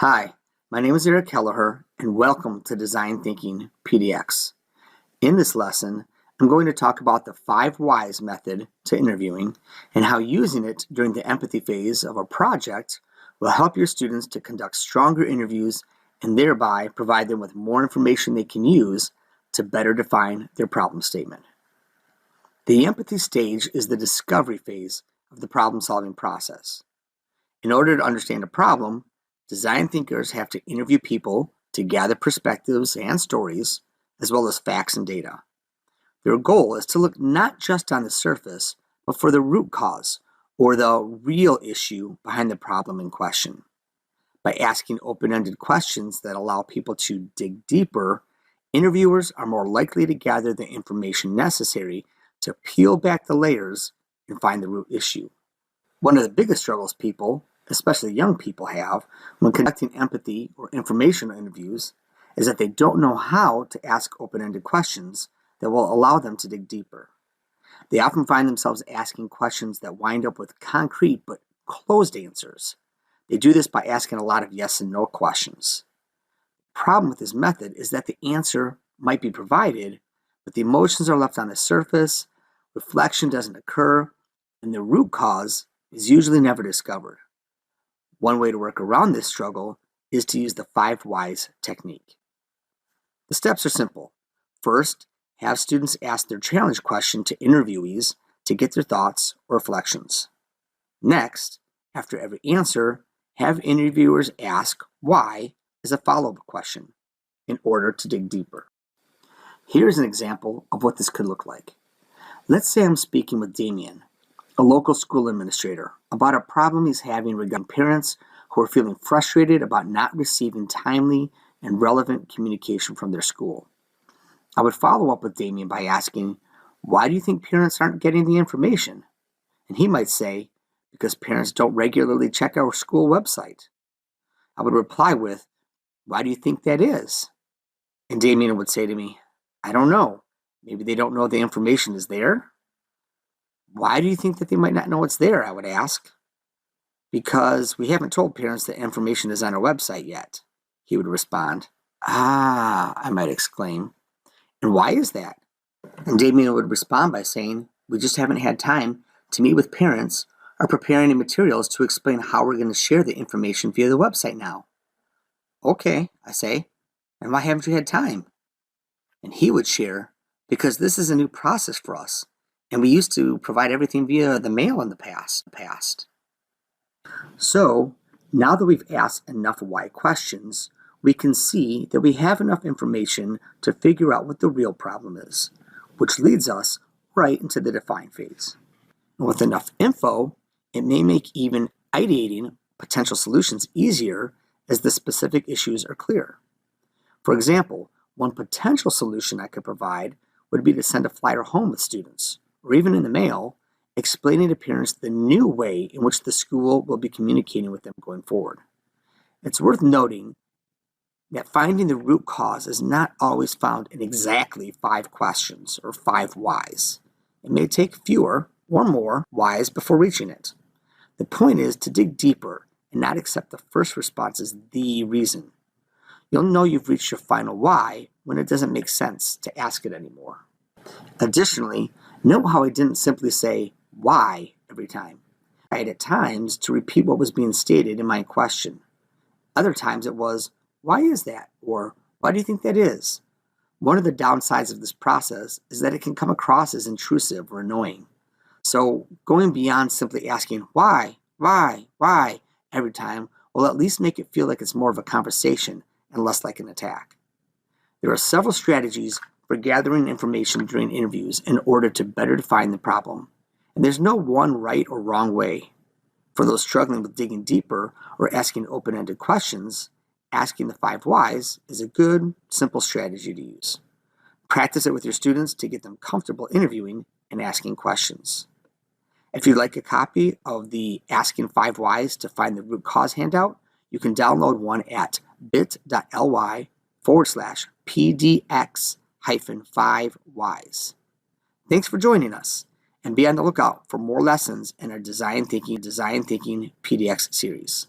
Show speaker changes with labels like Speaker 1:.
Speaker 1: Hi, my name is Eric Kelleher, and welcome to Design Thinking PDX. In this lesson, I'm going to talk about the 5 whys method to interviewing and how using it during the empathy phase of a project will help your students to conduct stronger interviews and thereby provide them with more information they can use to better define their problem statement. The empathy stage is the discovery phase of the problem-solving process. In order to understand a problem, design thinkers have to interview people to gather perspectives and stories, as well as facts and data. Their goal is to look not just on the surface, but for the root cause, or the real issue behind the problem in question. By asking open-ended questions that allow people to dig deeper, interviewers are more likely to gather the information necessary to peel back the layers and find the root issue. One of the biggest struggles people, especially young people, have when conducting empathy or informational interviews is that they don't know how to ask open-ended questions that will allow them to dig deeper. They often find themselves asking questions that wind up with concrete but closed answers. They do this by asking a lot of yes and no questions. The problem with this method is that the answer might be provided, but the emotions are left on the surface, reflection doesn't occur, and the root cause is usually never discovered. One way to work around this struggle is to use the 5 whys technique. The steps are simple. First, have students ask their challenge question to interviewees to get their thoughts or reflections. Next, after every answer, have interviewers ask why as a follow-up question in order to dig deeper. Here's an example of what this could look like. Let's say I'm speaking with Damien, a local school administrator, about a problem he's having regarding parents who are feeling frustrated about not receiving timely and relevant communication from their school. I would follow up with Damien by asking, why do you think parents aren't getting the information? And he might say, because parents don't regularly check our school website. I would reply with, why do you think that is? And Damien would say to me, I don't know. Maybe they don't know the information is there. Why do you think that they might not know it's there? I would ask. Because we haven't told parents that information is on our website yet, he would respond. Ah, I might exclaim. And why is that? And Damien would respond by saying, we just haven't had time to meet with parents or prepare any materials to explain how we're going to share the information via the website now. Okay, I say, and why haven't you had time? And he would share, because this is a new process for us, and we used to provide everything via the mail in the past. So, now that we've asked enough why questions, we can see that we have enough information to figure out what the real problem is, which leads us right into the define phase. And with enough info, it may make even ideating potential solutions easier as the specific issues are clear. For example, one potential solution I could provide would be to send a flyer home with students, or even in the mail, explaining to parents the new way in which the school will be communicating with them going forward. It's worth noting that finding the root cause is not always found in exactly 5 questions or 5 whys. It may take fewer or more whys before reaching it. The point is to dig deeper and not accept the first response as the reason. You'll know you've reached your final why when it doesn't make sense to ask it anymore. Additionally, note how I didn't simply say why every time. I had at times to repeat what was being stated in my question. Other times it was, why is that? Or why do you think that is? One of the downsides of this process is that it can come across as intrusive or annoying. So going beyond simply asking why every time will at least make it feel like it's more of a conversation and less like an attack. There are several strategies for gathering information during interviews in order to better define the problem. And there's no one right or wrong way. For those struggling with digging deeper or asking open-ended questions, asking the 5 whys is a good, simple strategy to use. Practice it with your students to get them comfortable interviewing and asking questions. If you'd like a copy of the Asking 5 Whys to Find the Root Cause handout, you can download one at bit.ly/PDX-5 Thanks for joining us, and be on the lookout for more lessons in our Design Thinking PDX series.